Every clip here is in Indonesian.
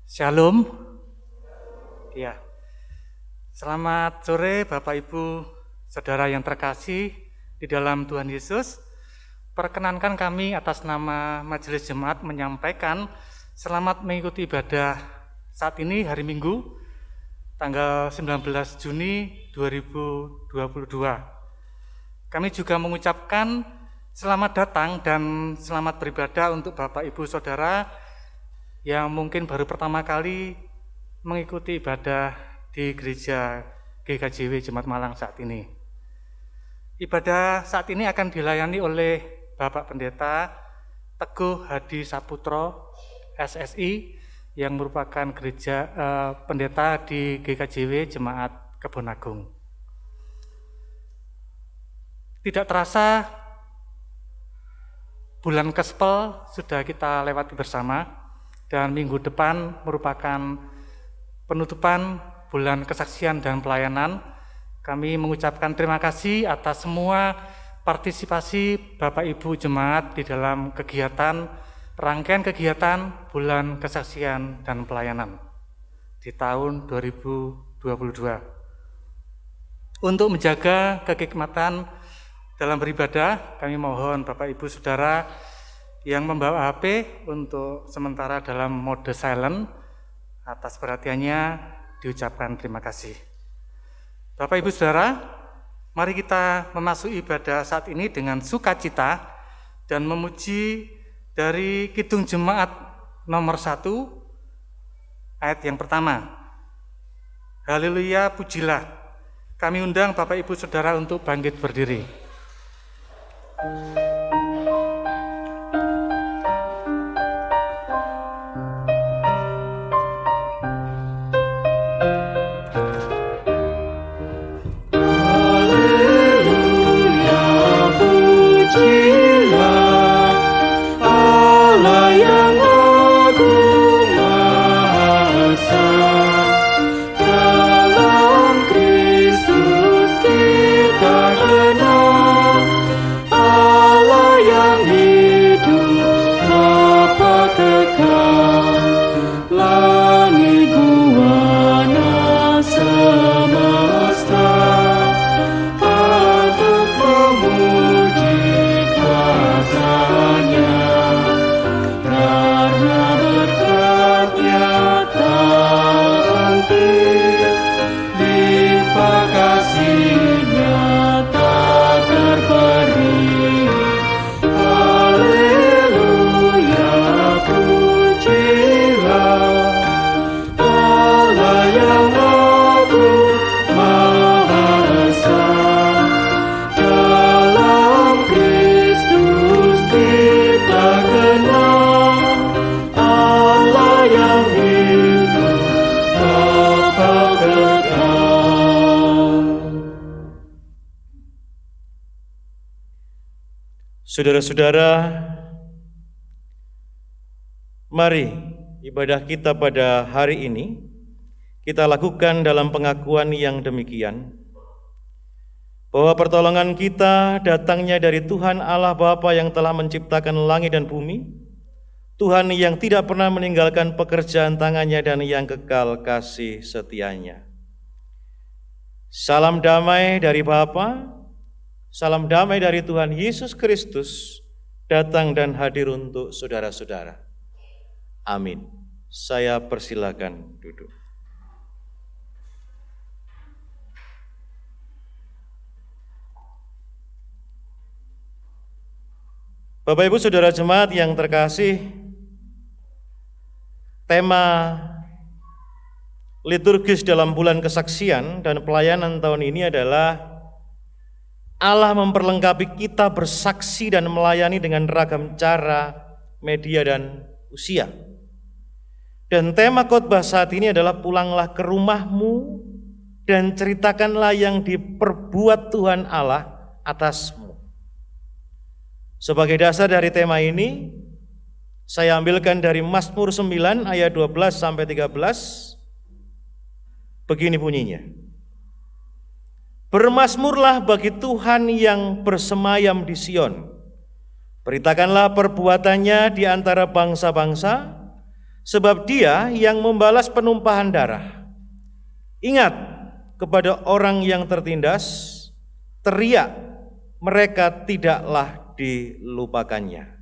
Shalom. Ya. Selamat sore Bapak Ibu, Saudara yang terkasih di dalam Tuhan Yesus. Perkenankan kami atas nama Majelis Jemaat menyampaikan selamat mengikuti ibadah saat ini hari Minggu tanggal 19 Juni 2022. Kami juga mengucapkan selamat datang dan selamat beribadah untuk Bapak Ibu Saudara yang mungkin baru pertama kali mengikuti ibadah di gereja GKJW Jemaat Malang saat ini. Ibadah saat ini akan dilayani oleh Bapak Pendeta Teguh Hadi Saputro SSI yang merupakan pendeta di GKJW Jemaat Kebon Agung. Tidak terasa bulan Kespel sudah kita lewati bersama. Dan minggu depan merupakan penutupan bulan kesaksian dan pelayanan. Kami mengucapkan terima kasih atas semua partisipasi Bapak Ibu Jemaat di dalam rangkaian kegiatan bulan kesaksian dan pelayanan di tahun 2022. Untuk menjaga kehikmatan dalam beribadah, kami mohon Bapak Ibu Saudara yang membawa HP untuk sementara dalam mode silent. Atas perhatiannya diucapkan terima kasih. Bapak Ibu Saudara, mari kita memasuki ibadah saat ini dengan sukacita dan memuji dari Kidung Jemaat nomor 1 ayat yang pertama. Haleluya, pujilah. Kami undang Bapak Ibu Saudara untuk bangkit berdiri. Saudara-saudara, mari ibadah kita pada hari ini kita lakukan dalam pengakuan yang demikian, bahwa pertolongan kita datangnya dari Tuhan Allah Bapa yang telah menciptakan langit dan bumi, Tuhan yang tidak pernah meninggalkan pekerjaan tangannya dan yang kekal kasih setianya. Salam damai dari Bapa, salam damai dari Tuhan Yesus Kristus datang dan hadir untuk saudara-saudara. Amin. Saya persilakan duduk. Bapak Ibu Saudara Jemaat yang terkasih, tema liturgis dalam bulan kesaksian dan pelayanan tahun ini adalah Allah memperlengkapi kita bersaksi dan melayani dengan ragam cara, media, dan usia. Dan tema khotbah saat ini adalah pulanglah ke rumahmu dan ceritakanlah yang diperbuat Tuhan Allah atasmu. Sebagai dasar dari tema ini, saya ambilkan dari Mazmur 9 ayat 12 sampai 13. Begini bunyinya. Bermazmurlah bagi Tuhan yang bersemayam di Sion. Beritakanlah perbuatannya di antara bangsa-bangsa. sebab Dia yang membalas penumpahan darah. Ingat kepada orang yang tertindas, teriak, mereka tidaklah dilupakannya.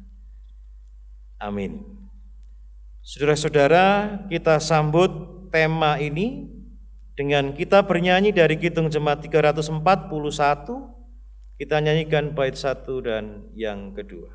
Amin. Saudara-saudara, kita sambut tema ini dengan kita bernyanyi dari Kidung Jemaat 341. Kita nyanyikan bait 1 dan yang kedua.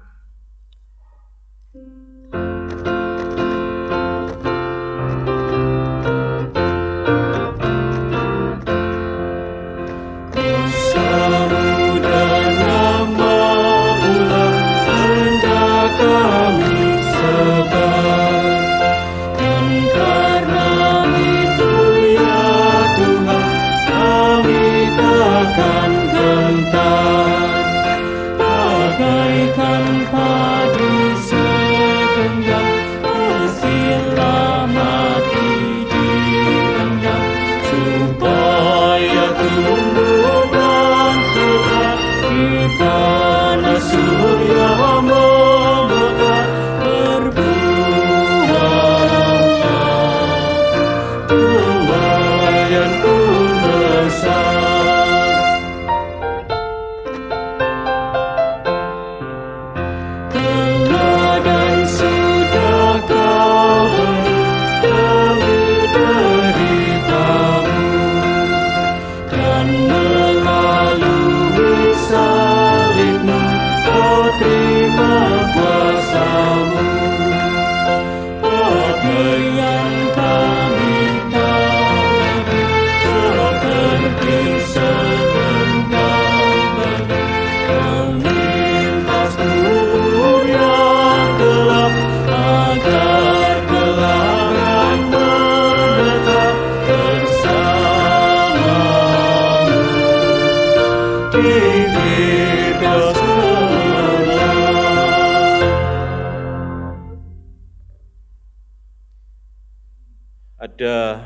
Ada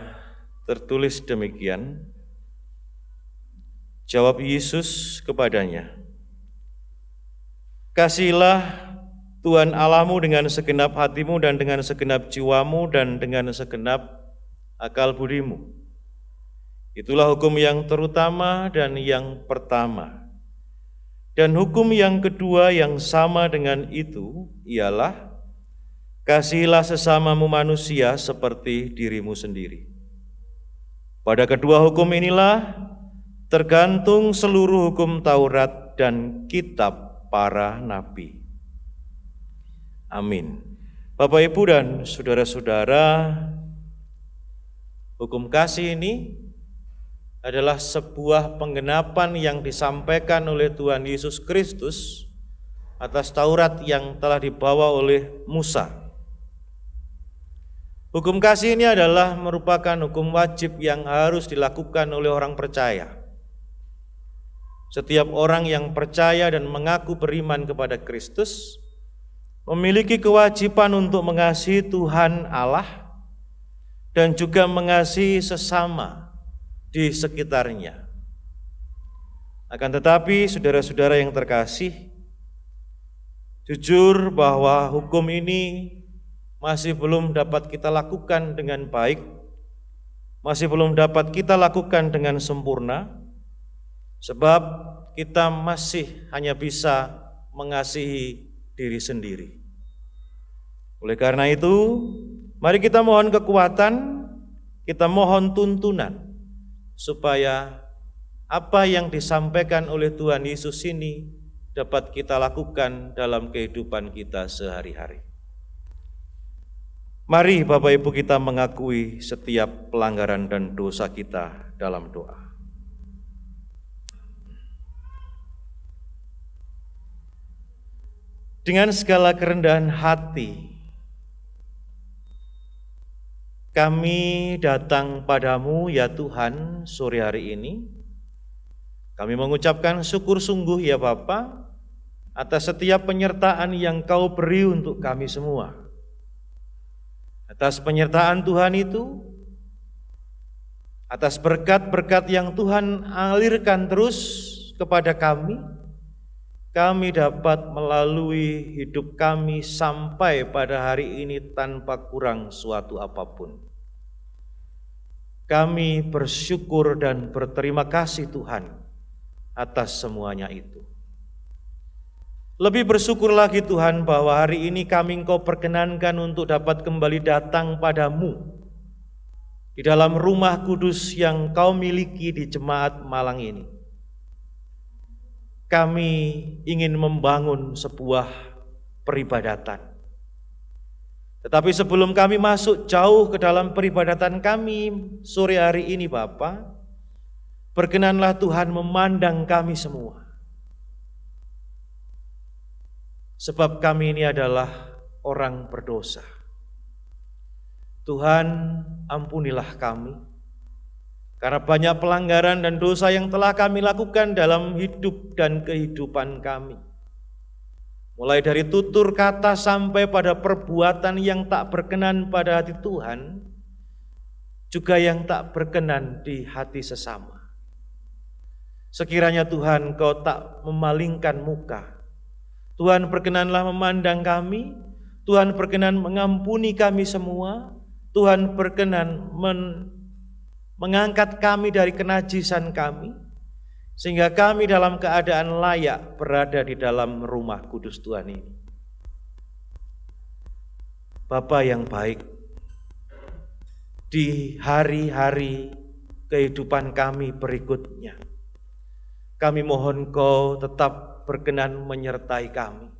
tertulis demikian, jawab Yesus kepadanya, "Kasihilah Tuhan Allahmu dengan segenap hatimu dan dengan segenap jiwamu dan dengan segenap akal budimu. Itulah hukum yang terutama dan yang pertama. Dan hukum yang kedua yang sama dengan itu ialah, kasihilah sesamamu manusia seperti dirimu sendiri. Pada kedua hukum inilah tergantung seluruh hukum Taurat dan kitab para nabi." Amin. Bapak, Ibu, dan saudara-saudara, hukum kasih ini adalah sebuah penggenapan yang disampaikan oleh Tuhan Yesus Kristus atas Taurat yang telah dibawa oleh Musa. Hukum kasih ini adalah merupakan hukum wajib yang harus dilakukan oleh orang percaya. Setiap orang yang percaya dan mengaku beriman kepada Kristus memiliki kewajiban untuk mengasihi Tuhan Allah dan juga mengasihi sesama di sekitarnya. Akan tetapi, saudara-saudara yang terkasih, jujur bahwa hukum ini masih belum dapat kita lakukan dengan baik, masih belum dapat kita lakukan dengan sempurna, sebab kita masih hanya bisa mengasihi diri sendiri. Oleh karena itu, mari kita mohon kekuatan, kita mohon tuntunan, supaya apa yang disampaikan oleh Tuhan Yesus ini dapat kita lakukan dalam kehidupan kita sehari-hari. Mari Bapak Ibu kita mengakui setiap pelanggaran dan dosa kita dalam doa. Dengan segala kerendahan hati, kami datang padamu ya Tuhan sore hari ini. Kami mengucapkan syukur sungguh ya Bapa atas setiap penyertaan yang Kau beri untuk kami semua. Atas penyertaan Tuhan itu, atas berkat-berkat yang Tuhan alirkan terus kepada kami, kami dapat melalui hidup kami sampai pada hari ini tanpa kurang suatu apapun. Kami bersyukur dan berterima kasih Tuhan atas semuanya itu. Lebih bersyukur lagi Tuhan bahwa hari ini kami Engkau perkenankan untuk dapat kembali datang padamu di dalam rumah kudus yang Kau miliki di Jemaat Malang ini. Kami ingin membangun sebuah peribadatan. Tetapi sebelum kami masuk jauh ke dalam peribadatan kami sore hari ini Bapa, berkenanlah Tuhan memandang kami semua. Sebab kami ini adalah orang berdosa. Tuhan, ampunilah kami, karena banyak pelanggaran dan dosa yang telah kami lakukan dalam hidup dan kehidupan kami. Mulai dari tutur kata sampai pada perbuatan yang tak berkenan pada hati Tuhan, juga yang tak berkenan di hati sesama. Sekiranya Tuhan Kau tak memalingkan muka, Tuhan berkenanlah memandang kami, Tuhan berkenan mengampuni kami semua, Tuhan berkenan mengangkat kami dari kenajisan kami, sehingga kami dalam keadaan layak berada di dalam rumah kudus Tuhan ini. Bapa yang baik, di hari-hari kehidupan kami berikutnya, kami mohon Kau tetap berkenan menyertai kami.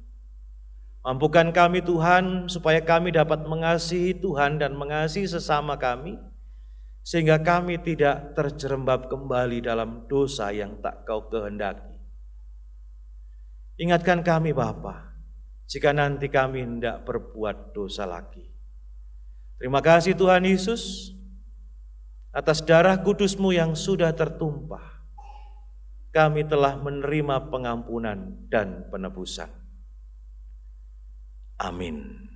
Mampukan kami Tuhan supaya kami dapat mengasihi Tuhan dan mengasihi sesama kami, sehingga kami tidak terjerembab kembali dalam dosa yang tak Kau kehendaki. Ingatkan kami Bapa, jika nanti kami hendak berbuat dosa lagi. Terima kasih Tuhan Yesus, atas darah kudus-Mu yang sudah tertumpah, kami telah menerima pengampunan dan penebusan. Amin.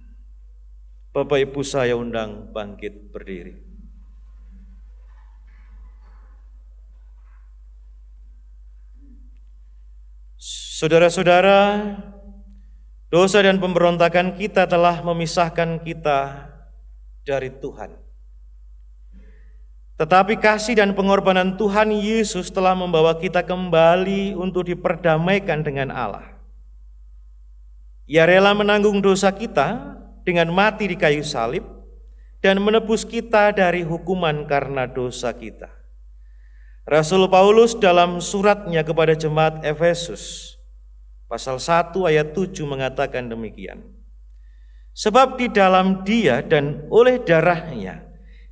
Bapak Ibu saya undang bangkit berdiri. Saudara-saudara, dosa dan pemberontakan kita telah memisahkan kita dari Tuhan. Tetapi kasih dan pengorbanan Tuhan Yesus telah membawa kita kembali untuk diperdamaikan dengan Allah. Ia rela menanggung dosa kita dengan mati di kayu salib dan menebus kita dari hukuman karena dosa kita. Rasul Paulus dalam suratnya kepada jemaat Efesus pasal 1 ayat 7 mengatakan demikian. Sebab di dalam Dia dan oleh darahnya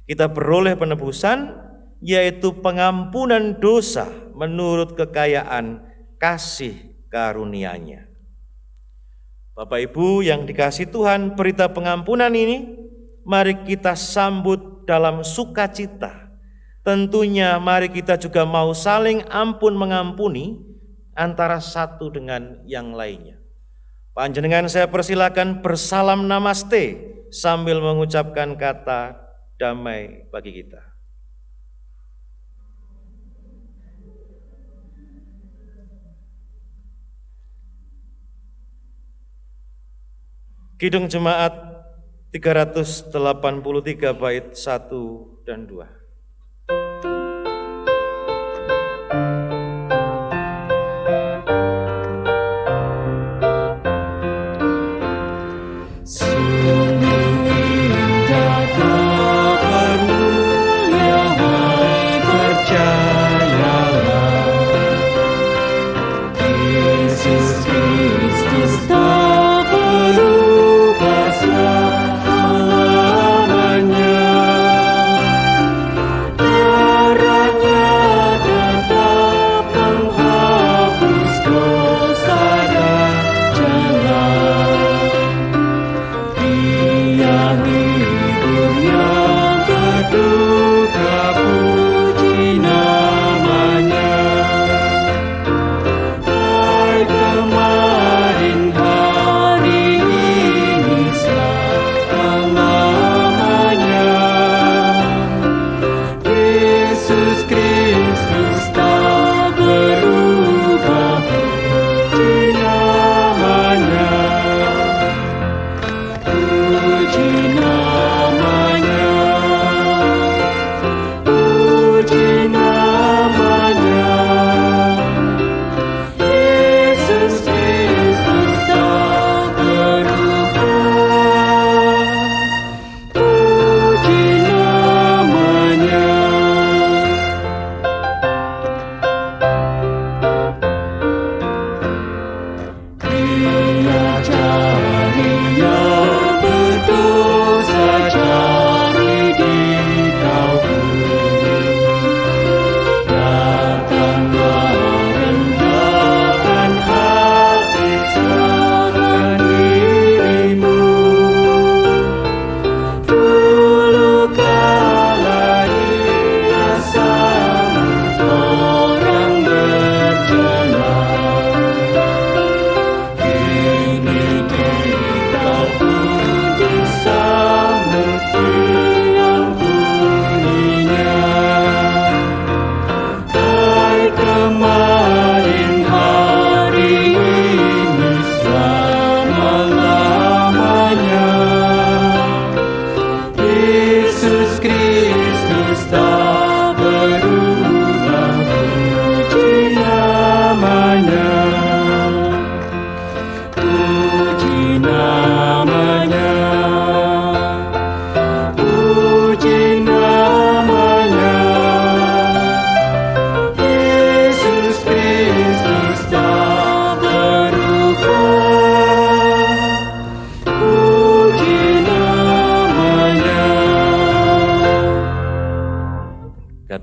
kita beroleh penebusan, yaitu pengampunan dosa menurut kekayaan kasih karunia-Nya. Bapak Ibu yang dikasihi Tuhan, berita pengampunan ini mari kita sambut dalam sukacita. Tentunya mari kita juga mau saling ampun mengampuni antara satu dengan yang lainnya. Panjenengan saya persilakan bersalam namaste sambil mengucapkan kata damai bagi kita. Kidung Jemaat 383 bait 1 dan 2.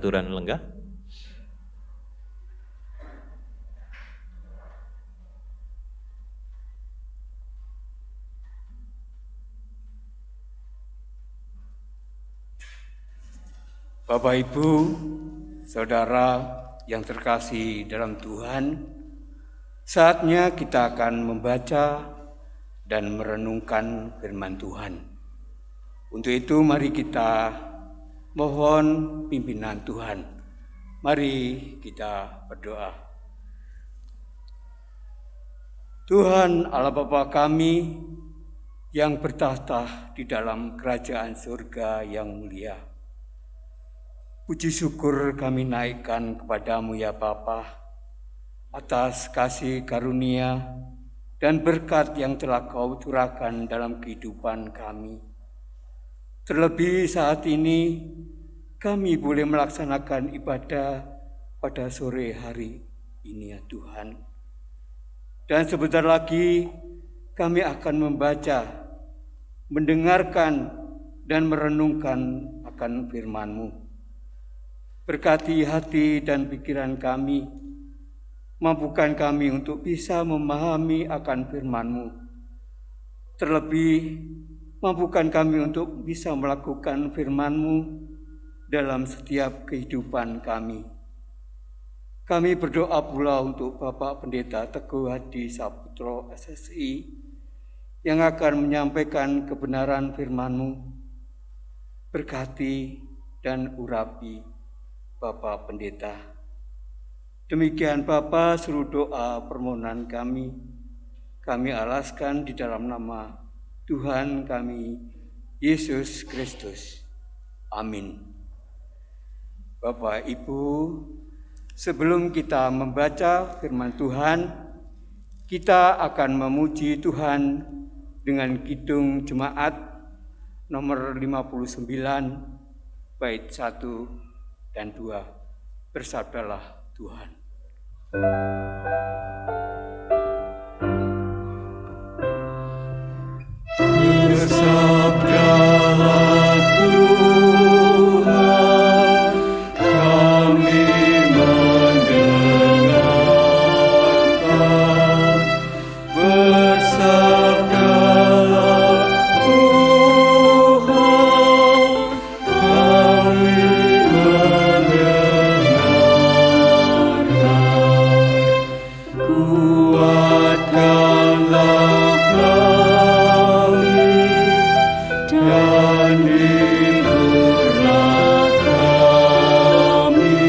aturan lenggah. Bapak, Ibu, Saudara yang terkasih dalam Tuhan, saatnya kita akan membaca dan merenungkan firman Tuhan. Untuk itu mari kita mohon pimpinan Tuhan. Mari kita berdoa. Tuhan Allah Bapa kami yang bertahta di dalam kerajaan surga yang mulia, puji syukur kami naikkan kepadamu ya Bapa, atas kasih karunia dan berkat yang telah Kau curahkan dalam kehidupan kami. Terlebih saat ini kami boleh melaksanakan ibadah pada sore hari ini ya Tuhan. Dan sebentar lagi kami akan membaca, mendengarkan dan merenungkan akan firman-Mu. Berkati hati dan pikiran kami, mampukan kami untuk bisa memahami akan firman-Mu. Terlebih, mampukan kami untuk bisa melakukan firman-Mu dalam setiap kehidupan kami. Kami berdoa pula untuk Bapak Pendeta Teguh Hadi Saputro SSI yang akan menyampaikan kebenaran firman-Mu. Berkati dan urapi Bapak Pendeta. Demikian Bapa, seluruh doa permohonan kami alaskan di dalam nama Tuhan kami, Yesus Kristus. Amin. Bapak, Ibu, sebelum kita membaca firman Tuhan, kita akan memuji Tuhan dengan kidung jemaat nomor 59, bait 1 dan 2, bersabdalah Tuhan. Bersabdalah Tuhan, kami mendengarkan. Bersabdalah Tuhan, kami kuatkanlah kami dan hiburlah kami,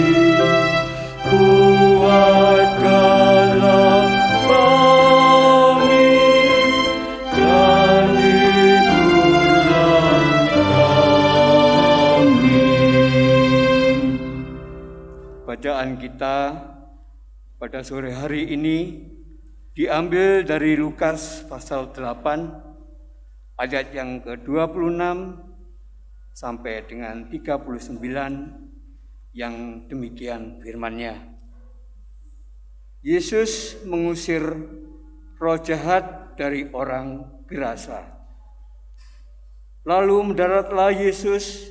kuatkanlah kami dan hiburlah kami. Bacaan kita pada sore hari ini diambil dari Lukas pasal 8 ayat yang ke-26 sampai dengan 39 yang demikian firman-Nya. Yesus mengusir roh jahat dari orang Gerasa. Lalu mendaratlah Yesus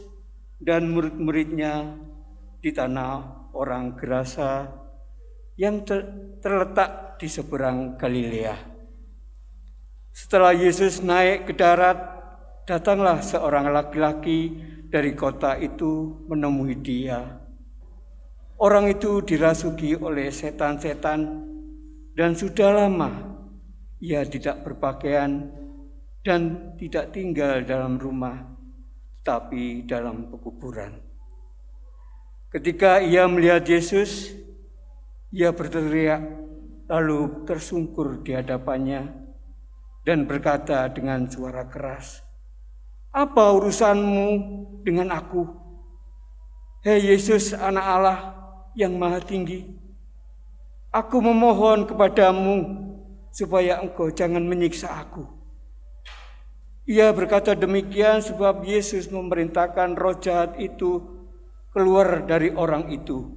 dan murid-muridnya di tanah orang Gerasa yang terletak di seberang Galilea. Setelah Yesus naik ke darat, datanglah seorang laki-laki dari kota itu menemui Dia. Orang itu dirasuki oleh setan-setan dan sudah lama ia tidak berpakaian dan tidak tinggal dalam rumah, tetapi dalam pekuburan. Ketika ia melihat Yesus, ia berteriak, lalu tersungkur di hadapannya dan berkata dengan suara keras, "Apa urusanmu dengan aku, hei Yesus, Anak Allah yang Maha Tinggi? Aku memohon kepadamu supaya Engkau jangan menyiksa aku." Ia berkata demikian sebab Yesus memerintahkan roh jahat itu keluar dari orang itu.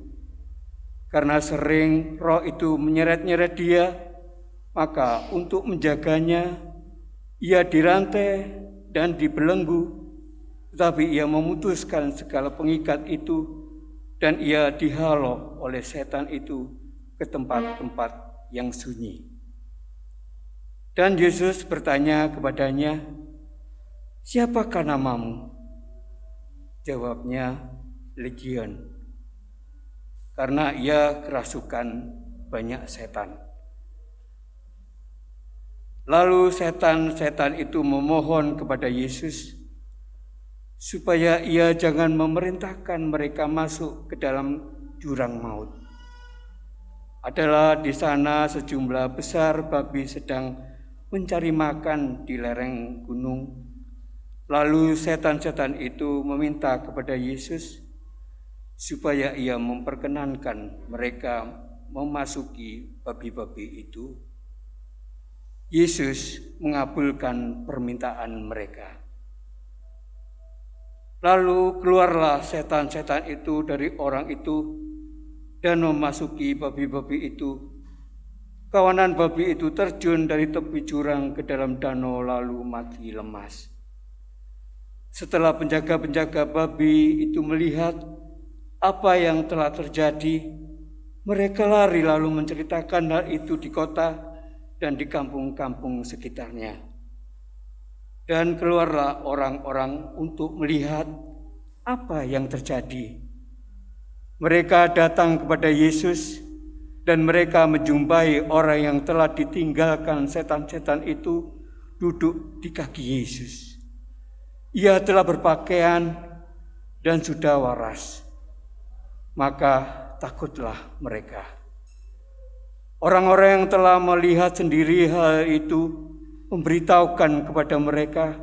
Karena sering roh itu menyeret-nyeret dia, maka untuk menjaganya, ia dirantai dan dibelenggu. Tetapi ia memutuskan segala pengikat itu dan ia dihalau oleh setan itu ke tempat-tempat yang sunyi. Dan Yesus bertanya kepadanya, "Siapakah namamu?" Jawabnya, "Legion," karena ia kerasukan banyak setan. Lalu setan-setan itu memohon kepada Yesus supaya ia jangan memerintahkan mereka masuk ke dalam jurang maut. Adalah di sana sejumlah besar babi sedang mencari makan di lereng gunung. Lalu setan-setan itu meminta kepada Yesus supaya ia memperkenankan mereka memasuki babi-babi itu. Yesus mengabulkan permintaan mereka. Lalu keluarlah setan-setan itu dari orang itu dan memasuki babi-babi itu. Kawanan babi itu terjun dari tepi jurang ke dalam danau lalu mati lemas. Setelah penjaga-penjaga babi itu melihat apa yang telah terjadi, mereka lari lalu menceritakan hal itu di kota dan di kampung-kampung sekitarnya. Dan keluarlah orang-orang untuk melihat apa yang terjadi. Mereka datang kepada Yesus dan mereka menjumpai orang yang telah ditinggalkan setan-setan itu duduk di kaki Yesus. Ia telah berpakaian dan sudah waras. Maka takutlah mereka. Orang-orang yang telah melihat sendiri hal itu memberitahukan kepada mereka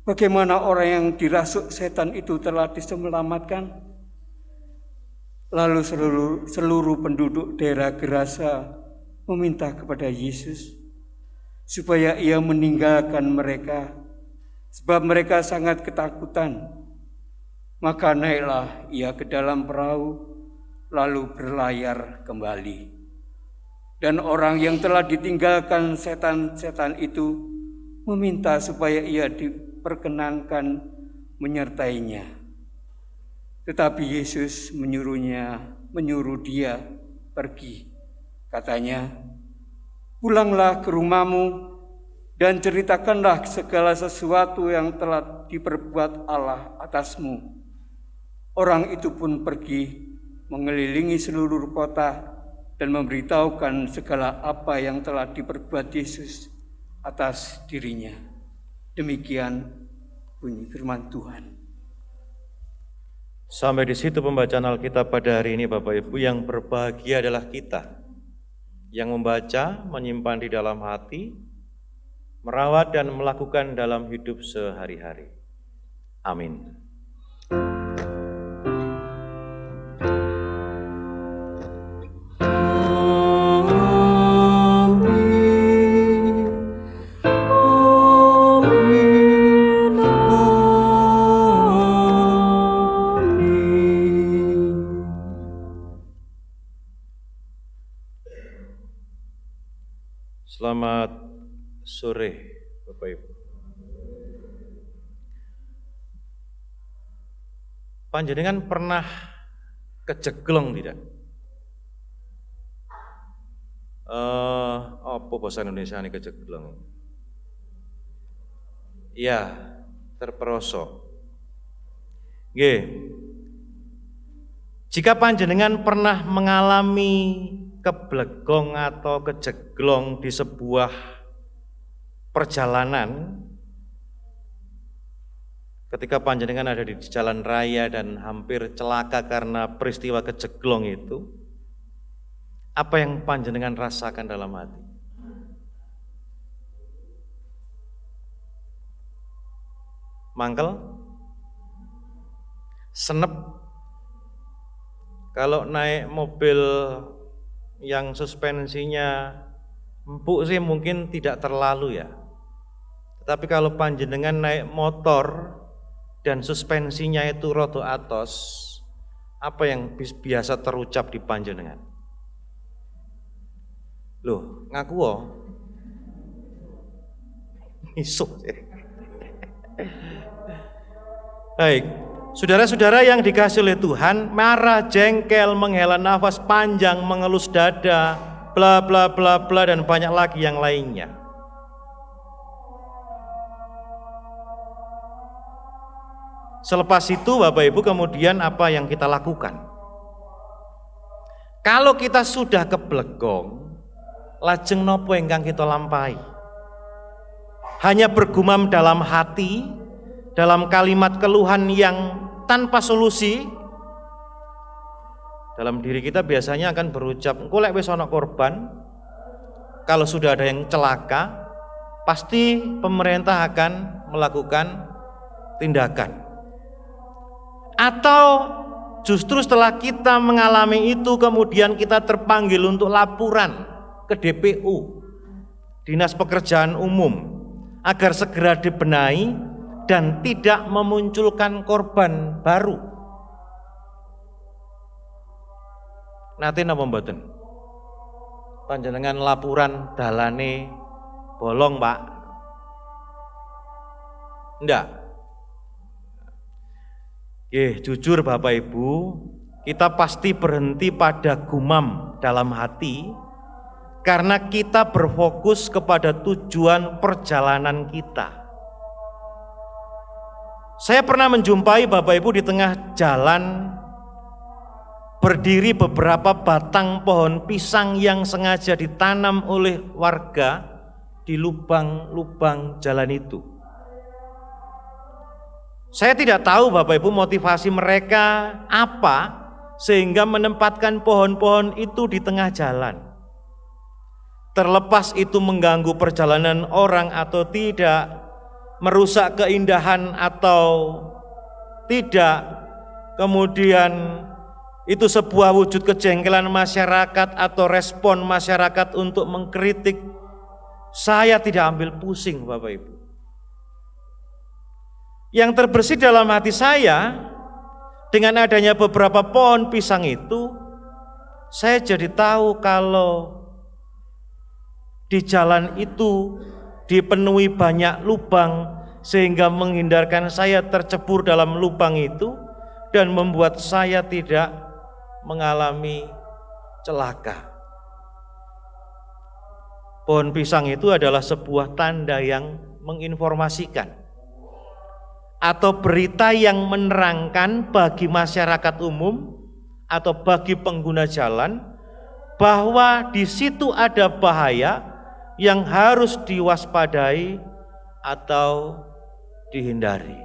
bagaimana orang yang dirasuk setan itu telah diselamatkan. Lalu seluruh penduduk daerah Gerasa meminta kepada Yesus supaya ia meninggalkan mereka, sebab mereka sangat ketakutan. Maka naiklah ia ke dalam perahu, lalu berlayar kembali. Dan orang yang telah ditinggalkan setan-setan itu meminta supaya ia diperkenankan menyertainya. Tetapi Yesus menyuruh dia pergi. Katanya, "Pulanglah ke rumahmu dan ceritakanlah segala sesuatu yang telah diperbuat Allah atasmu." Orang itu pun pergi mengelilingi seluruh kota dan memberitahukan segala apa yang telah diperbuat Yesus atas dirinya. Demikian bunyi firman Tuhan. Sampai di situ pembacaan Alkitab pada hari ini, Bapak Ibu. Yang berbahagia adalah kita yang membaca, menyimpan di dalam hati, merawat dan melakukan dalam hidup sehari-hari. Amin. Selamat sore, Bapak Ibu. Panjenengan pernah kejeglong tidak? Apa bahasa Indonesia ini kejeglong? Iya, terperosok. Nggih. Jika panjenengan pernah mengalami keblegong atau kejeglong di sebuah perjalanan, ketika panjenengan ada di jalan raya dan hampir celaka karena peristiwa kejeglong itu, apa yang panjenengan rasakan dalam hati? Mangkel? Senep? Kalau naik mobil yang suspensinya empuk sih mungkin tidak terlalu ya. Tetapi kalau panjenengan naik motor dan suspensinya itu rodo atos, apa yang biasa terucap di panjenengan? Loh, ngaku oh. Isuk. Baik, Saudara-saudara yang dikasihi oleh Tuhan, marah, jengkel, menghela nafas panjang, mengelus dada, bla bla bla bla, dan banyak lagi yang lainnya. Selepas itu Bapak Ibu, kemudian apa yang kita lakukan? Kalau kita sudah keblegong, lajeng nopo ingkang kita lampahi? Hanya bergumam dalam hati, dalam kalimat keluhan yang tanpa solusi. Dalam diri kita biasanya akan berucap, engko lek wis ana korban, kalau sudah ada yang celaka, pasti pemerintah akan melakukan tindakan. Atau justru setelah kita mengalami itu, kemudian kita terpanggil untuk laporan ke DPU, Dinas Pekerjaan Umum, agar segera dibenahi dan tidak memunculkan korban baru. Nate napa mboten? Panjenengan laporan dalane bolong, Pak? Ndak. Jujur Bapak Ibu, kita pasti berhenti pada gumam dalam hati karena kita berfokus kepada tujuan perjalanan kita. Saya pernah menjumpai Bapak Ibu di tengah jalan berdiri beberapa batang pohon pisang yang sengaja ditanam oleh warga di lubang-lubang jalan itu. Saya tidak tahu Bapak Ibu motivasi mereka apa sehingga menempatkan pohon-pohon itu di tengah jalan. Terlepas itu mengganggu perjalanan orang atau tidak, merusak keindahan atau tidak, kemudian itu sebuah wujud kejengkelan masyarakat atau respon masyarakat untuk mengkritik, saya tidak ambil pusing Bapak Ibu. Yang terbersih dalam hati saya, dengan adanya beberapa pohon pisang itu, saya jadi tahu kalau di jalan itu dipenuhi banyak lubang sehingga menghindarkan saya tercebur dalam lubang itu dan membuat saya tidak mengalami celaka. Pohon pisang itu adalah sebuah tanda yang menginformasikan atau berita yang menerangkan bagi masyarakat umum atau bagi pengguna jalan bahwa di situ ada bahaya yang harus diwaspadai atau dihindari.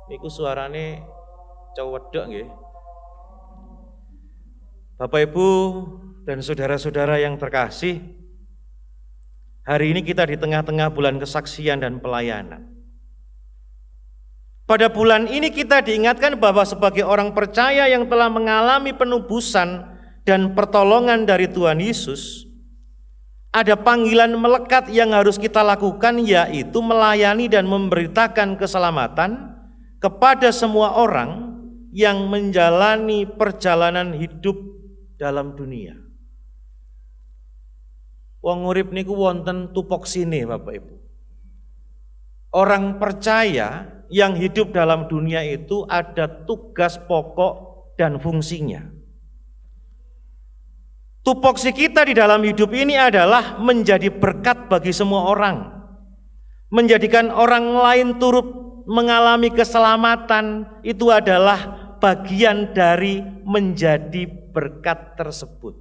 Niku suarane cewedok nggih. Bapak Ibu dan saudara-saudara yang terkasih, hari ini kita di tengah-tengah bulan kesaksian dan pelayanan. Pada bulan ini kita diingatkan bahwa sebagai orang percaya yang telah mengalami penebusan dan pertolongan dari Tuhan Yesus, ada panggilan melekat yang harus kita lakukan, yaitu melayani dan memberitakan keselamatan kepada semua orang yang menjalani perjalanan hidup dalam dunia. Wong urip niku wonten tupoksine Bapak Ibu. Orang percaya yang hidup dalam dunia itu ada tugas pokok dan fungsinya. Tupoksi kita di dalam hidup ini adalah menjadi berkat bagi semua orang, menjadikan orang lain turut mengalami keselamatan. Itu adalah bagian dari menjadi berkat tersebut.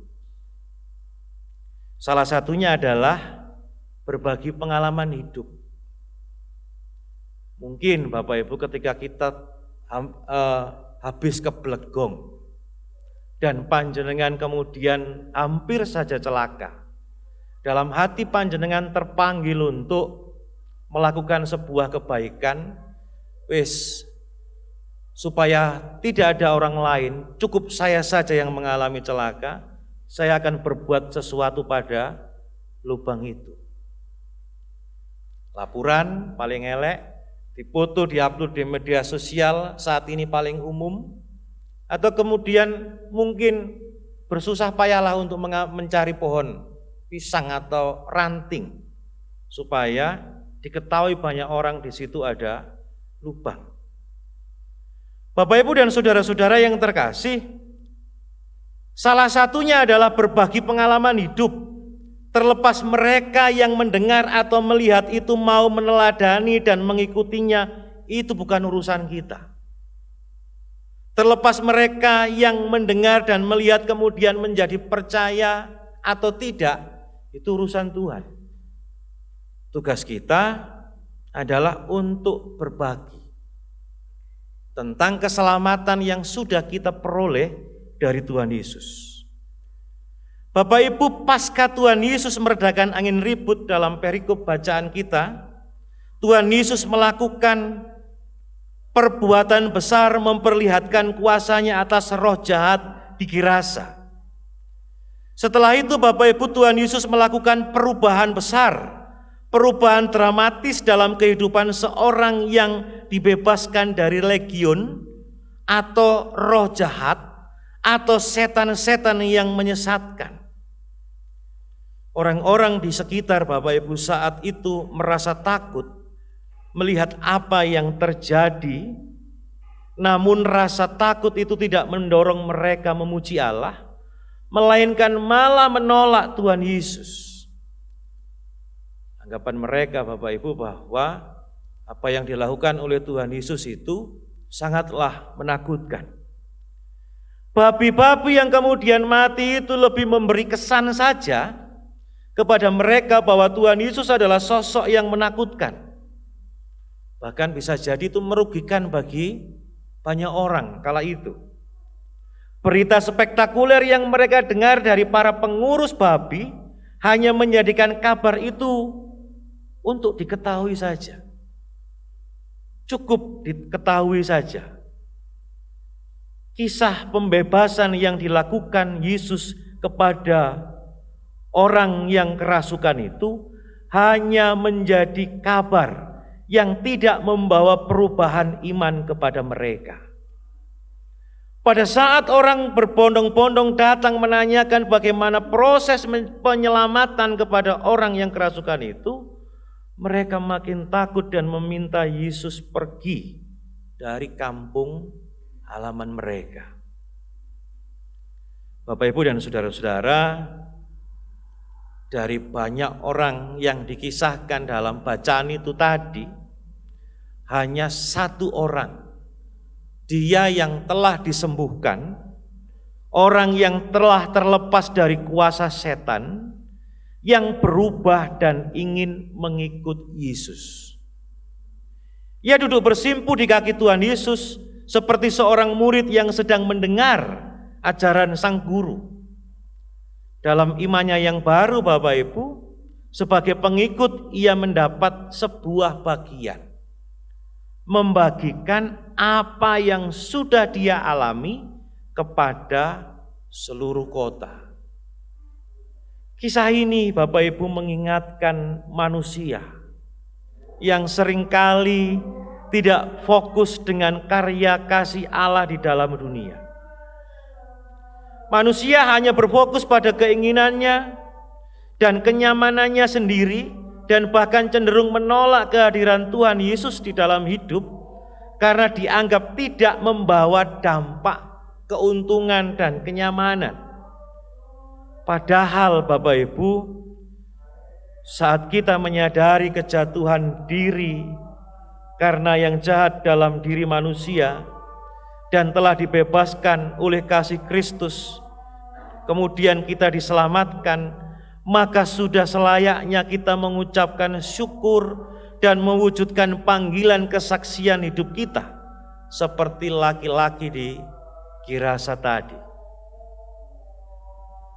Salah satunya adalah berbagi pengalaman hidup. Mungkin Bapak Ibu ketika kita habis keblegong dan panjenengan kemudian hampir saja celaka, dalam hati panjenengan terpanggil untuk melakukan sebuah kebaikan, supaya tidak ada orang lain, cukup saya saja yang mengalami celaka, saya akan berbuat sesuatu pada lubang itu. Laporan paling elek, dipoto, diupload di media sosial saat ini paling umum, atau kemudian mungkin bersusah payahlah untuk mencari pohon pisang atau ranting supaya diketahui banyak orang di situ ada lubang. Bapak, Ibu, dan saudara-saudara yang terkasih, salah satunya adalah berbagi pengalaman hidup. Terlepas mereka yang mendengar atau melihat itu mau meneladani dan mengikutinya, itu bukan urusan kita. Terlepas mereka yang mendengar dan melihat kemudian menjadi percaya atau tidak, itu urusan Tuhan. Tugas kita adalah untuk berbagi tentang keselamatan yang sudah kita peroleh dari Tuhan Yesus. Bapak Ibu, pasca Tuhan Yesus meredakan angin ribut dalam perikop bacaan kita, Tuhan Yesus melakukan perbuatan besar memperlihatkan kuasanya atas roh jahat di Gerasa. Setelah itu Bapak Ibu, Tuhan Yesus melakukan perubahan besar, perubahan dramatis dalam kehidupan seorang yang dibebaskan dari legiun atau roh jahat atau setan-setan yang menyesatkan. Orang-orang di sekitar Bapak Ibu saat itu merasa takut melihat apa yang terjadi, namun rasa takut itu tidak mendorong mereka memuji Allah, melainkan malah menolak Tuhan Yesus. Anggapan mereka Bapak Ibu bahwa apa yang dilakukan oleh Tuhan Yesus itu sangatlah menakutkan. Babi-babi yang kemudian mati itu lebih memberi kesan saja kepada mereka bahwa Tuhan Yesus adalah sosok yang menakutkan. Bahkan bisa jadi itu merugikan bagi banyak orang kala itu. Berita spektakuler yang mereka dengar dari para pengurus babi hanya menjadikan kabar itu untuk diketahui saja. Cukup diketahui saja. Kisah pembebasan yang dilakukan Yesus kepada orang yang kerasukan itu hanya menjadi kabar yang tidak membawa perubahan iman kepada mereka. Pada saat orang berbondong-bondong datang menanyakan bagaimana proses penyelamatan kepada orang yang kerasukan itu, mereka makin takut dan meminta Yesus pergi dari kampung halaman mereka. Bapak, Ibu, dan saudara-saudara, dari banyak orang yang dikisahkan dalam bacaan itu tadi, hanya satu orang, dia yang telah disembuhkan, orang yang telah terlepas dari kuasa setan, yang berubah dan ingin mengikut Yesus. Ia duduk bersimpuh di kaki Tuhan Yesus seperti seorang murid yang sedang mendengar ajaran sang guru. Dalam imannya yang baru Bapak Ibu, sebagai pengikut ia mendapat sebuah bagian, membagikan apa yang sudah dia alami kepada seluruh kota. Kisah ini Bapak Ibu mengingatkan manusia yang seringkali tidak fokus dengan karya kasih Allah di dalam dunia. Manusia hanya berfokus pada keinginannya dan kenyamanannya sendiri, dan bahkan cenderung menolak kehadiran Tuhan Yesus di dalam hidup karena dianggap tidak membawa dampak keuntungan dan kenyamanan. Padahal Bapak Ibu, saat kita menyadari kejatuhan diri karena yang jahat dalam diri manusia dan telah dibebaskan oleh kasih Kristus, kemudian kita diselamatkan, maka sudah selayaknya kita mengucapkan syukur dan mewujudkan panggilan kesaksian hidup kita seperti laki-laki di Gerasa tadi.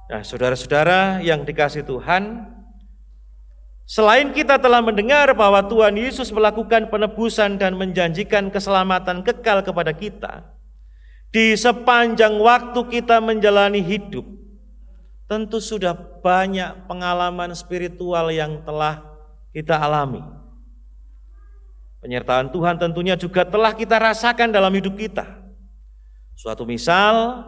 Nah, saudara-saudara yang dikasihi Tuhan, selain kita telah mendengar bahwa Tuhan Yesus melakukan penebusan dan menjanjikan keselamatan kekal kepada kita, di sepanjang waktu kita menjalani hidup, tentu sudah banyak pengalaman spiritual yang telah kita alami. Penyertaan Tuhan tentunya juga telah kita rasakan dalam hidup kita. Suatu misal,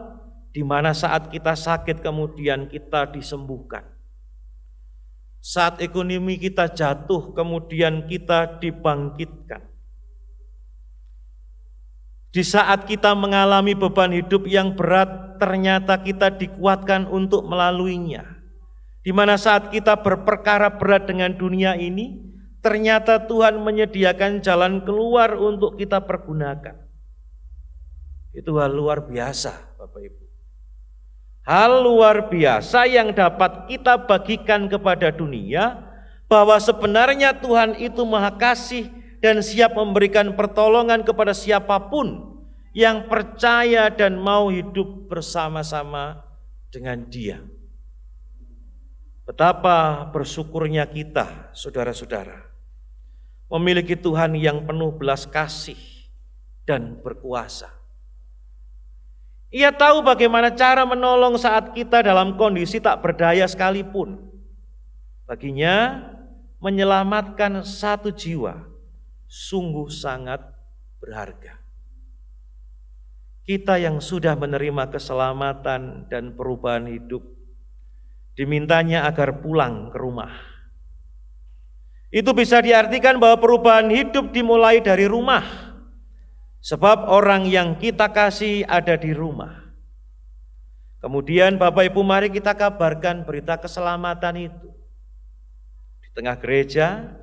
di mana saat kita sakit kemudian kita disembuhkan. saat ekonomi kita jatuh, kemudian kita dibangkitkan. Di saat kita mengalami beban hidup yang berat, ternyata kita dikuatkan untuk melaluinya. Di mana saat kita berperkara berat dengan dunia ini, ternyata Tuhan menyediakan jalan keluar untuk kita pergunakan. Itu hal luar biasa, Bapak Ibu. Hal luar biasa yang dapat kita bagikan kepada dunia, bahwa sebenarnya Tuhan itu Maha Kasih dan siap memberikan pertolongan kepada siapapun yang percaya dan mau hidup bersama-sama dengan Dia. Betapa bersyukurnya kita, saudara-saudara, memiliki Tuhan yang penuh belas kasih dan berkuasa. Ia tahu bagaimana cara menolong saat kita dalam kondisi tak berdaya sekalipun. Baginya, menyelamatkan satu jiwa sungguh sangat berharga. Kita yang sudah menerima keselamatan dan perubahan hidup, dimintanya agar pulang ke rumah. Itu bisa diartikan bahwa perubahan hidup dimulai dari rumah, sebab orang yang kita kasih ada di rumah. Kemudian Bapak Ibu, mari kita kabarkan berita keselamatan itu di tengah gereja,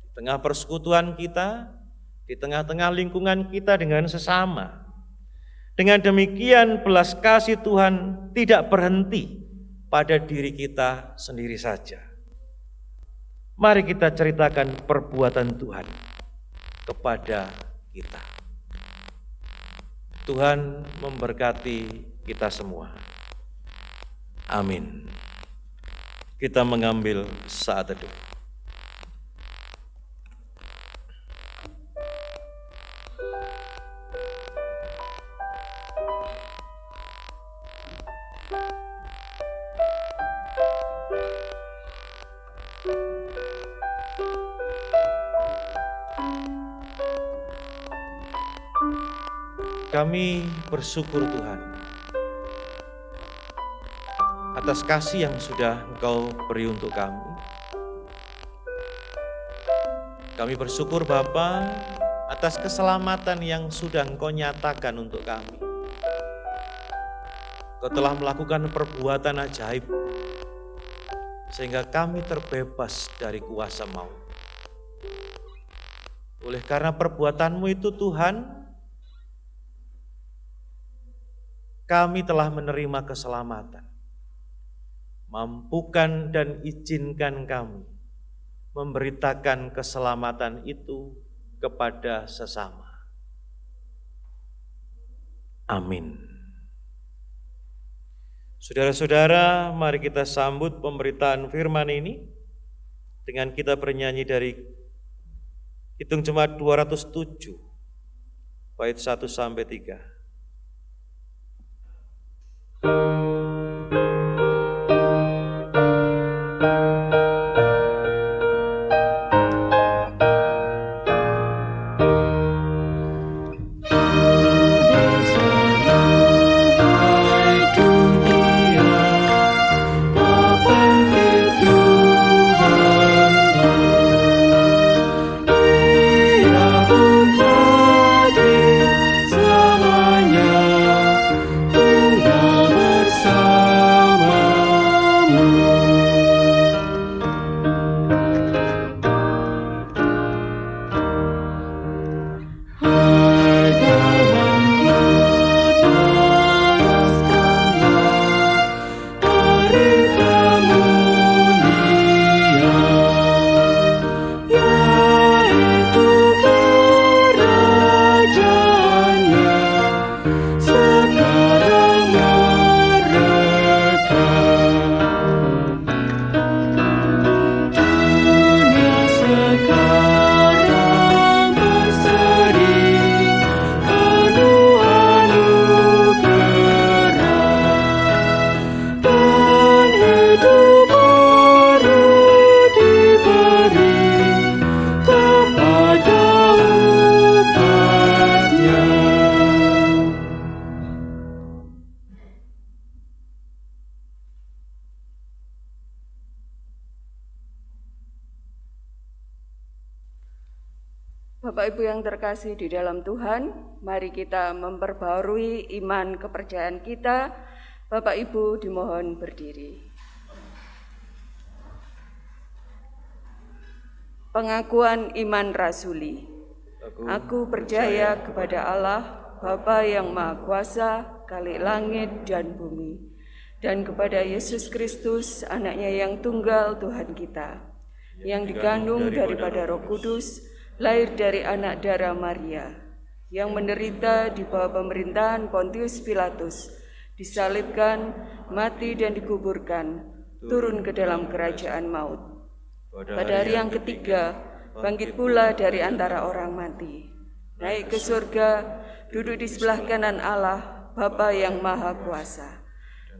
di tengah persekutuan kita, di tengah-tengah lingkungan kita dengan sesama. Dengan demikian belas kasih Tuhan tidak berhenti pada diri kita sendiri saja. Mari kita ceritakan perbuatan Tuhan kepada kita. Tuhan memberkati kita semua. Amin. Kita mengambil saat teduh. Kami bersyukur Tuhan atas kasih yang sudah Engkau beri untuk kami. Kami bersyukur Bapa atas keselamatan yang sudah Engkau nyatakan untuk kami. Engkau telah melakukan perbuatan ajaib sehingga kami terbebas dari kuasa maut. Oleh karena perbuatan-Mu itu Tuhan, kami telah menerima keselamatan. Mampukan dan izinkan kami memberitakan keselamatan itu kepada sesama. Amin. Saudara-saudara, mari kita sambut pemberitaan firman ini dengan kita bernyanyi dari Hitung Jemaat 207, bait 1 sampai 3. Semuanya Tuhan bersama. Bapak Ibu yang terkasih di dalam Tuhan, mari kita memperbarui iman kepercayaan kita. Bapak Ibu dimohon berdiri. Pengakuan iman rasuli. Aku percaya kepada Allah, Bapa yang Maha Kuasa, Khalik langit dan bumi, dan kepada Yesus Kristus, anaknya yang tunggal Tuhan kita, yang dikandung daripada Roh Kudus, lahir dari anak darah Maria, yang menderita di bawah pemerintahan Pontius Pilatus, disalibkan, mati dan dikuburkan, turun ke dalam kerajaan maut. Pada hari yang ketiga, bangkit pula dari antara orang mati, naik ke surga, duduk di sebelah kanan Allah, Bapa yang Maha Kuasa,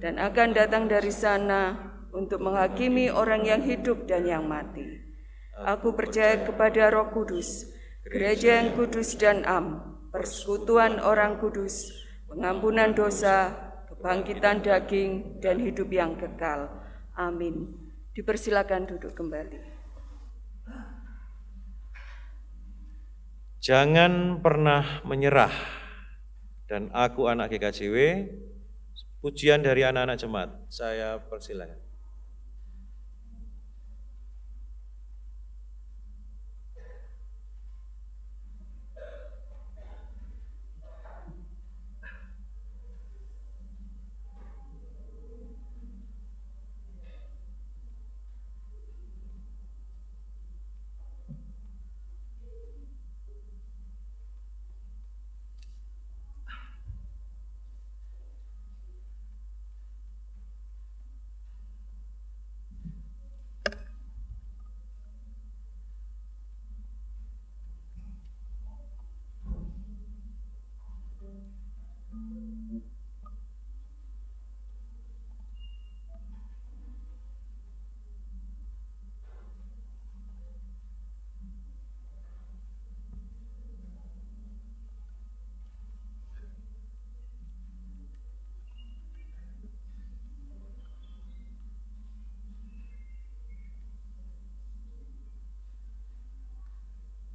dan akan datang dari sana untuk menghakimi orang yang hidup dan yang mati. Aku percaya kepada Roh Kudus, gereja yang kudus dan persekutuan orang kudus, pengampunan dosa, kebangkitan daging, dan hidup yang kekal. Amin. Dipersilakan duduk kembali. Jangan pernah menyerah. Dan aku anak GKJW, pujian dari anak-anak jemaat. Saya persilakan.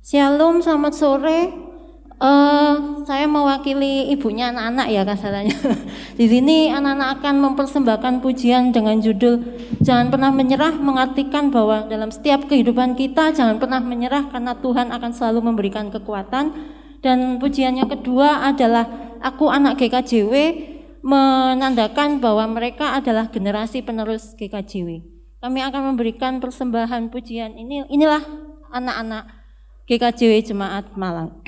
Shalom, selamat sore. Saya mewakili ibunya anak-anak ya kasarannya. Di sini anak-anak akan mempersembahkan pujian dengan judul Jangan Pernah Menyerah, mengartikan bahwa dalam setiap kehidupan kita jangan pernah menyerah karena Tuhan akan selalu memberikan kekuatan. Dan pujian yang kedua adalah Aku Anak GKJW, menandakan bahwa mereka adalah generasi penerus GKJW. Kami akan memberikan persembahan pujian inilah anak-anak GKJW Jemaat Malang.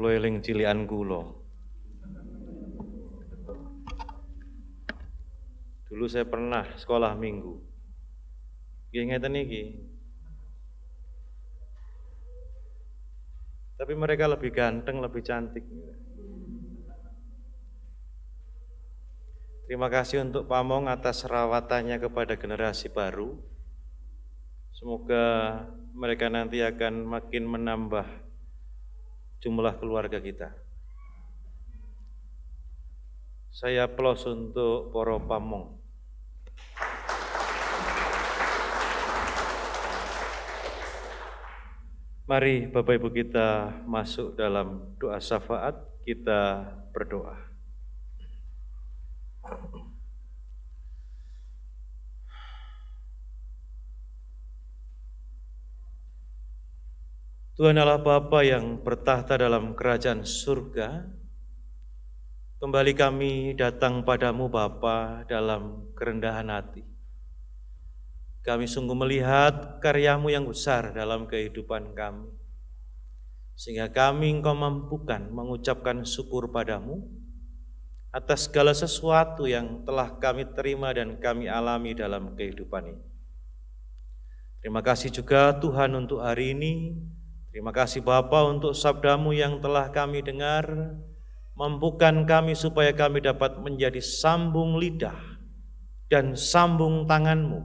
Kulo eling cilikan kulo. Dulu saya pernah sekolah minggu. Nggih ngeten iki. Tapi mereka lebih ganteng, lebih cantik. Terima kasih untuk Pamong atas rawatannya kepada generasi baru. Semoga mereka nanti akan makin menambah jumlah keluarga kita. Saya aplaus untuk para Pamong. Mari Bapak Ibu kita masuk dalam doa syafaat, kita berdoa. Tuhan Allah Bapa yang bertahta dalam kerajaan surga, kembali kami datang padamu Bapa dalam kerendahan hati. Kami sungguh melihat karya-Mu yang besar dalam kehidupan kami, sehingga kami Engkau mampukan mengucapkan syukur padamu atas segala sesuatu yang telah kami terima dan kami alami dalam kehidupan ini. Terima kasih juga Tuhan untuk hari ini. Terima kasih Bapa untuk sabda-Mu yang telah kami dengar. Mampukan kami supaya kami dapat menjadi sambung lidah dan sambung tangan-Mu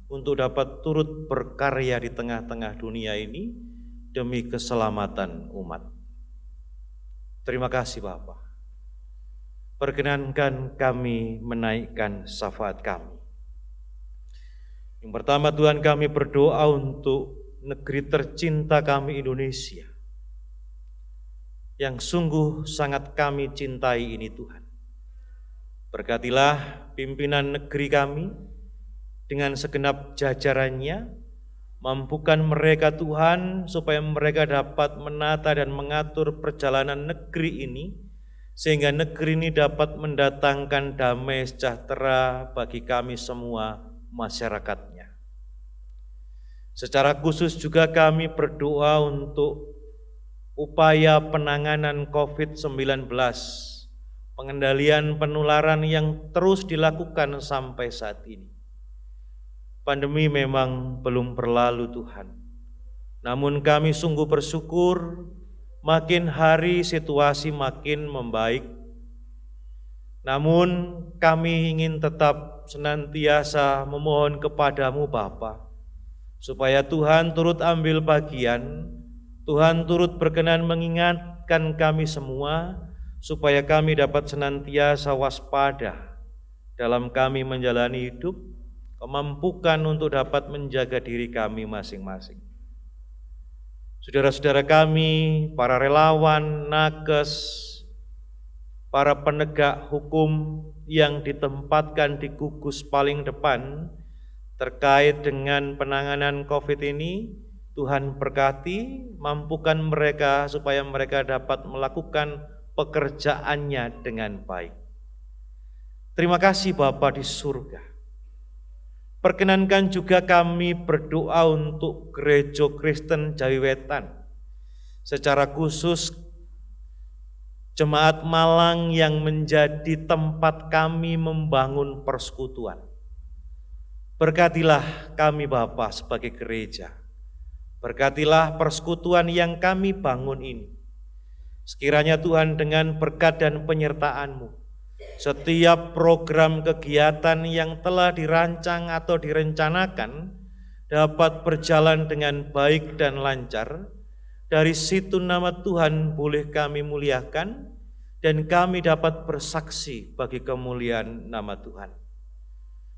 untuk dapat turut berkarya di tengah-tengah dunia ini demi keselamatan umat. Terima kasih Bapa. Perkenankan kami menaikkan syafaat kami. Yang pertama Tuhan, kami berdoa untuk negeri tercinta kami Indonesia, yang sungguh sangat kami cintai ini Tuhan. Berkatilah pimpinan negeri kami dengan segenap jajarannya, mampukan mereka Tuhan supaya mereka dapat menata dan mengatur perjalanan negeri ini, sehingga negeri ini dapat mendatangkan damai sejahtera bagi kami semua masyarakatnya. Secara khusus juga kami berdoa untuk upaya penanganan COVID-19, pengendalian penularan yang terus dilakukan sampai saat ini. Pandemi memang belum berlalu Tuhan, namun kami sungguh bersyukur makin hari situasi makin membaik. Namun kami ingin tetap senantiasa memohon kepadamu Bapa, supaya Tuhan turut ambil bagian, Tuhan turut berkenan mengingatkan kami semua, supaya kami dapat senantiasa waspada dalam kami menjalani hidup, kemampukan untuk dapat menjaga diri kami masing-masing. Saudara-saudara kami, para relawan, nakes, para penegak hukum yang ditempatkan di gugus paling depan terkait dengan penanganan COVID ini, Tuhan berkati, mampukan mereka supaya mereka dapat melakukan pekerjaannya dengan baik. Terima kasih Bapa di surga. Perkenankan juga kami berdoa untuk Gereja Kristen Jawi Wetan, secara khusus Jemaat Malang yang menjadi tempat kami membangun persekutuan. Berkatilah kami Bapa sebagai gereja, berkatilah persekutuan yang kami bangun ini. Sekiranya Tuhan dengan berkat dan penyertaan-Mu, setiap program kegiatan yang telah dirancang atau direncanakan dapat berjalan dengan baik dan lancar. Dari situ nama Tuhan boleh kami muliakan dan kami dapat bersaksi bagi kemuliaan nama Tuhan.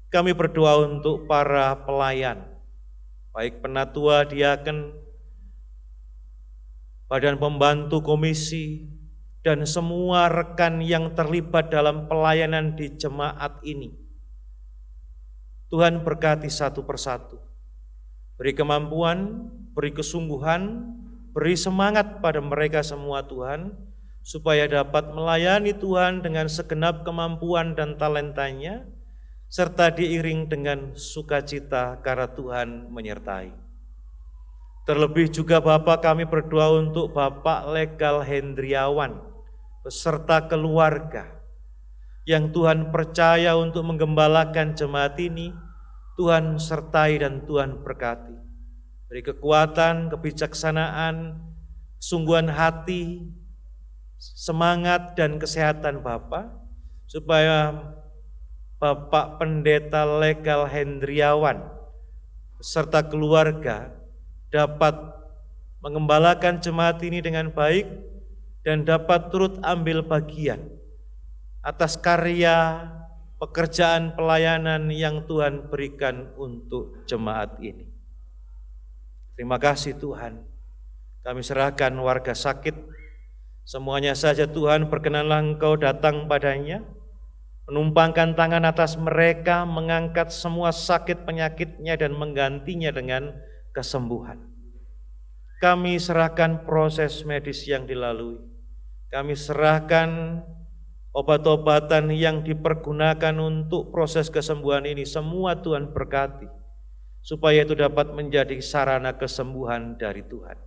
Kami berdoa untuk para pelayan, baik penatua, diaken, badan pembantu komisi, dan semua rekan yang terlibat dalam pelayanan di jemaat ini. Tuhan berkati satu persatu, beri kemampuan, beri kesungguhan, beri semangat pada mereka semua Tuhan, supaya dapat melayani Tuhan dengan segenap kemampuan dan talentanya, serta diiring dengan sukacita karena Tuhan menyertai. Terlebih juga Bapak, kami berdoa untuk Bapak Legal Hendriawan beserta keluarga yang Tuhan percaya untuk menggembalakan jemaat ini. Tuhan sertai dan Tuhan berkati. Beri kekuatan, kebijaksanaan, kesungguhan hati, semangat dan kesehatan Bapak, supaya Bapak Pendeta Legal Hendriawan beserta keluarga dapat mengembalakan jemaat ini dengan baik dan dapat turut ambil bagian atas karya pekerjaan pelayanan yang Tuhan berikan untuk jemaat ini. Terima kasih Tuhan. Kami serahkan warga sakit, semuanya saja Tuhan, berkenanlah Engkau datang padanya, menumpangkan tangan atas mereka, mengangkat semua sakit penyakitnya dan menggantinya dengan kesembuhan. Kami serahkan proses medis yang dilalui. Kami serahkan obat-obatan yang dipergunakan untuk proses kesembuhan ini. Semua Tuhan berkati, supaya itu dapat menjadi sarana kesembuhan dari Tuhan.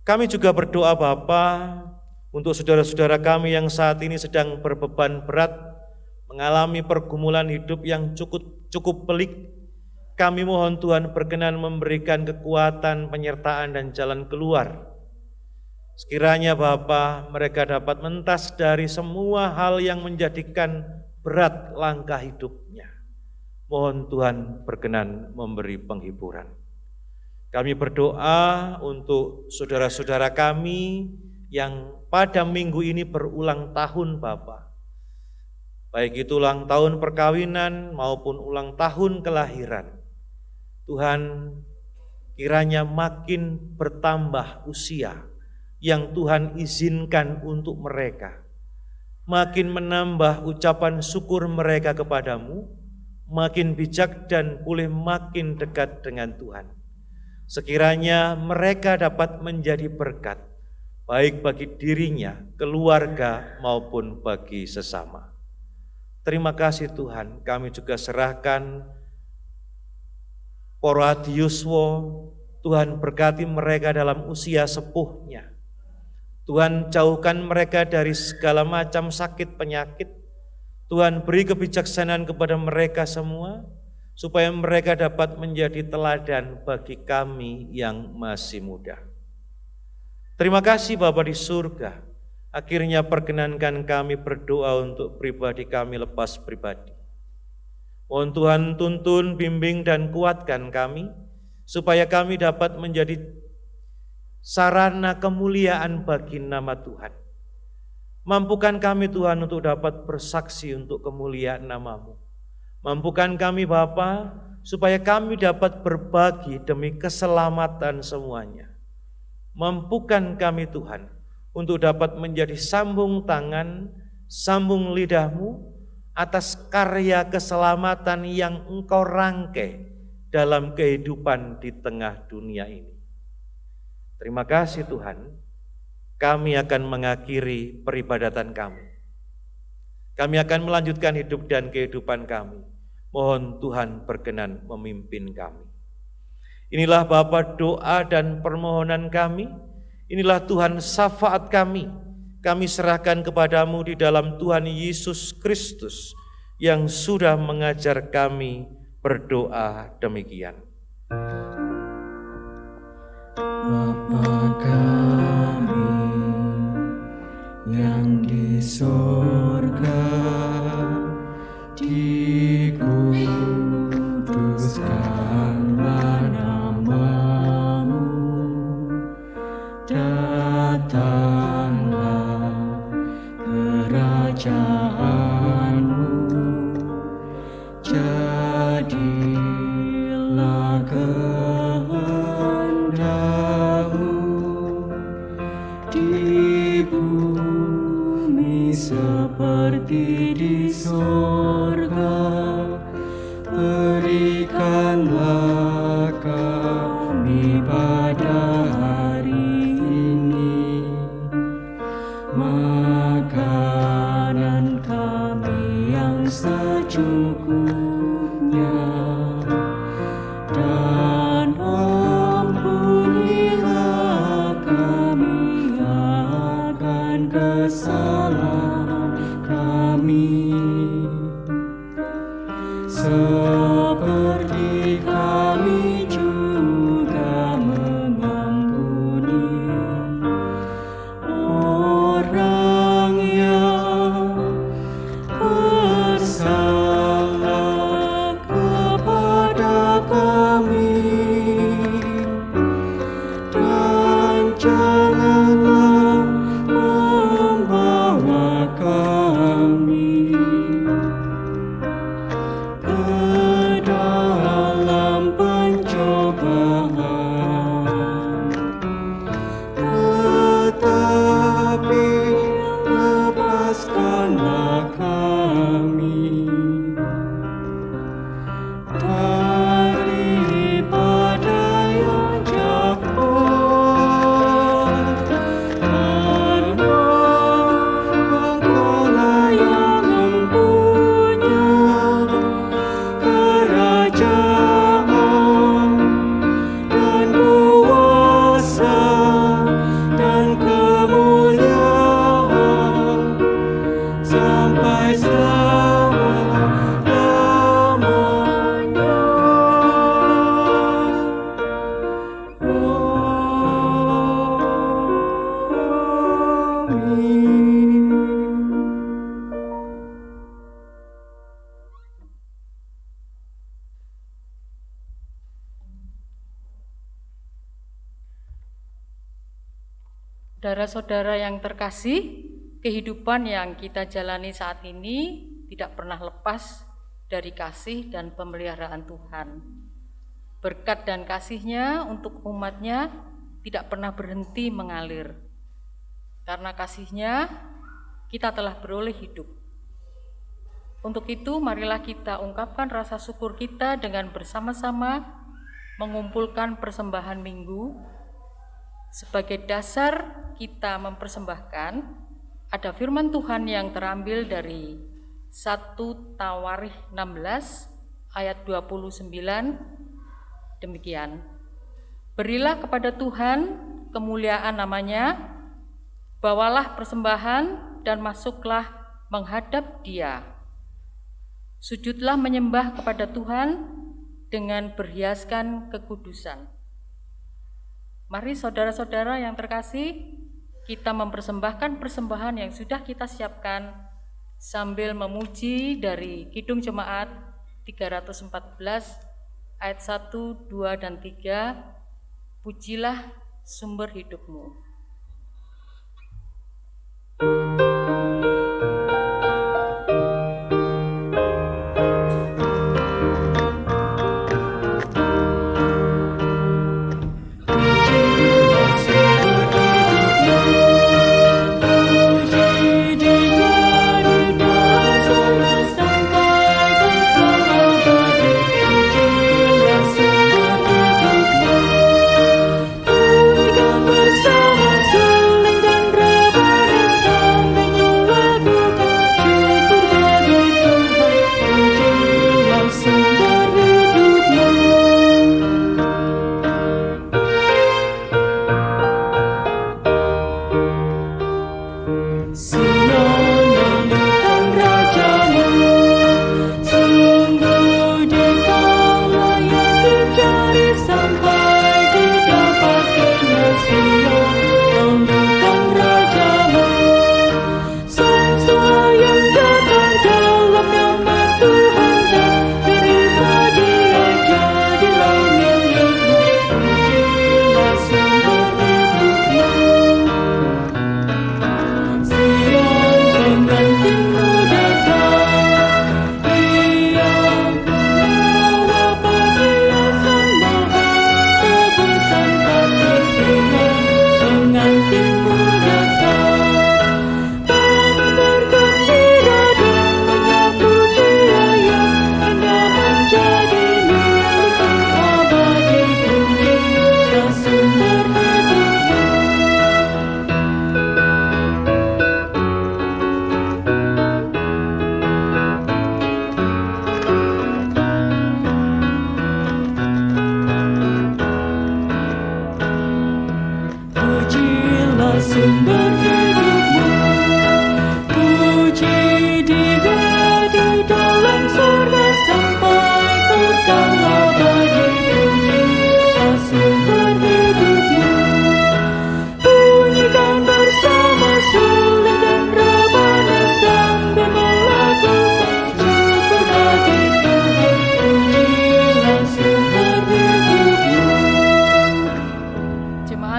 Kami juga berdoa Bapa untuk saudara-saudara kami yang saat ini sedang berbeban berat, mengalami pergumulan hidup yang cukup pelik. Kami mohon Tuhan berkenan memberikan kekuatan, penyertaan dan jalan keluar. Sekiranya Bapa, mereka dapat mentas dari semua hal yang menjadikan berat langkah hidupnya. Mohon Tuhan berkenan memberi penghiburan. Kami berdoa untuk saudara-saudara kami yang pada minggu ini berulang tahun Bapa. Baik itu ulang tahun perkawinan maupun ulang tahun kelahiran. Tuhan, kiranya makin bertambah usia yang Tuhan izinkan untuk mereka. Makin menambah ucapan syukur mereka kepadamu, makin bijak dan boleh makin dekat dengan Tuhan. Sekiranya mereka dapat menjadi berkat, baik bagi dirinya, keluarga maupun bagi sesama. Terima kasih Tuhan, kami juga serahkan Poro Adi Yuswo, Tuhan berkati mereka dalam usia sepuhnya. Tuhan jauhkan mereka dari segala macam sakit penyakit. Tuhan beri kebijaksanaan kepada mereka semua, supaya mereka dapat menjadi teladan bagi kami yang masih muda. Terima kasih Bapa di surga, akhirnya perkenankan kami berdoa untuk pribadi kami lepas pribadi. Mohon Tuhan tuntun, bimbing dan kuatkan kami, supaya kami dapat menjadi sarana kemuliaan bagi nama Tuhan. Mampukan kami Tuhan untuk dapat bersaksi untuk kemuliaan nama-Mu. Mampukan kami Bapa, supaya kami dapat berbagi demi keselamatan semuanya. Mampukan kami Tuhan, untuk dapat menjadi sambung tangan, sambung lidah-Mu, atas karya keselamatan yang Engkau rangkai dalam kehidupan di tengah dunia ini. Terima kasih Tuhan, kami akan mengakhiri peribadatan kami. Kami akan melanjutkan hidup dan kehidupan kami. Mohon Tuhan berkenan memimpin kami. Inilah Bapa doa dan permohonan kami. Inilah Tuhan syafaat kami. Kami serahkan kepadamu di dalam Tuhan Yesus Kristus yang sudah mengajar kami berdoa demikian. Bapa kami yang di surga, dikuduskanlah nama-Mu, datanglah kerajaan-Mu, jadilah kehendak-Mu di bumi seperti di surga. Berikanlah kami pada hari ini makanan kami yang secukupnya, dan ampunilah Saudara-saudara yang terkasih, kehidupan yang kita jalani saat ini tidak pernah lepas dari kasih dan pemeliharaan Tuhan. Berkat dan kasih-Nya untuk umat-Nya tidak pernah berhenti mengalir. Karena kasih-Nya, kita telah beroleh hidup. Untuk itu, marilah kita ungkapkan rasa syukur kita dengan bersama-sama mengumpulkan persembahan minggu. Sebagai dasar kita mempersembahkan, ada firman Tuhan yang terambil dari 1 Tawarikh 16 ayat 29, demikian. Berilah kepada Tuhan kemuliaan namanya, bawalah persembahan dan masuklah menghadap Dia. Sujudlah menyembah kepada Tuhan dengan berhiaskan kekudusan. Mari saudara-saudara yang terkasih, kita mempersembahkan persembahan yang sudah kita siapkan sambil memuji dari Kidung Jemaat 314 ayat 1, 2, dan 3. Pujilah sumber hidupmu.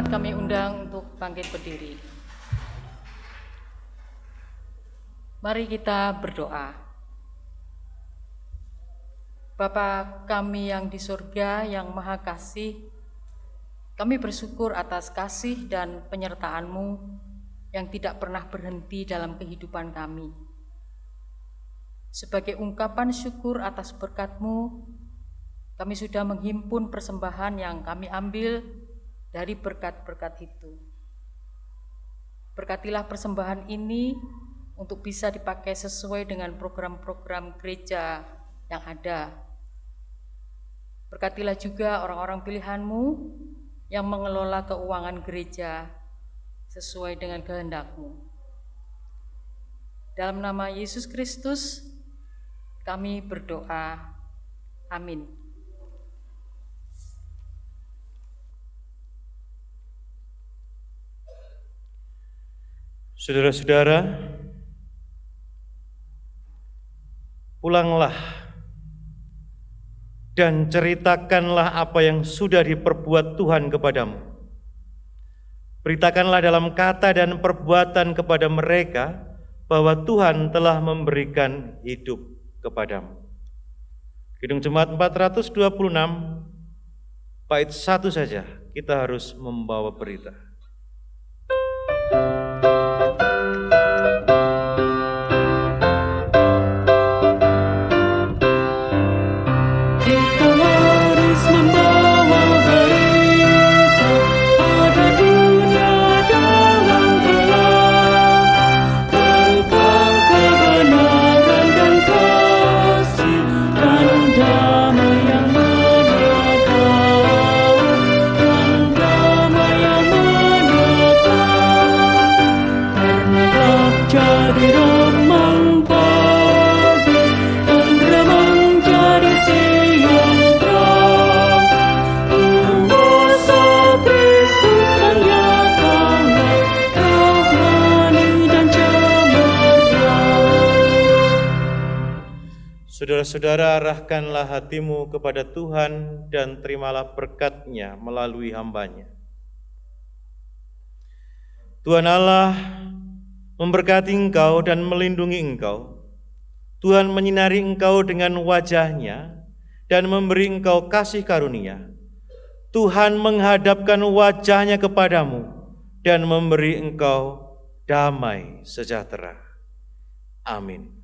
Kami undang untuk bangkit berdiri. Mari kita berdoa. Bapa kami yang di surga, yang maha kasih, kami bersyukur atas kasih dan penyertaan-Mu yang tidak pernah berhenti dalam kehidupan kami. Sebagai ungkapan syukur atas berkat-Mu, kami sudah menghimpun persembahan yang kami ambil dari berkat-berkat itu. Berkatilah persembahan ini untuk bisa dipakai sesuai dengan program-program gereja yang ada. Berkatilah juga orang-orang pilihan-Mu yang mengelola keuangan gereja sesuai dengan kehendak-Mu. Dalam nama Yesus Kristus, kami berdoa. Amin. Saudara-saudara, pulanglah dan ceritakanlah apa yang sudah diperbuat Tuhan kepadamu. Beritakanlah dalam kata dan perbuatan kepada mereka bahwa Tuhan telah memberikan hidup kepadamu. Kidung Jemaat 426, bait 1 saja kita harus membawa berita. Saudara-saudara, arahkanlah hatimu kepada Tuhan dan terimalah berkat-Nya melalui hamba-Nya. Tuhan Allah memberkati engkau dan melindungi engkau. Tuhan menyinari engkau dengan wajah-Nya dan memberi engkau kasih karunia. Tuhan menghadapkan wajah-Nya kepadamu dan memberi engkau damai sejahtera. Amin.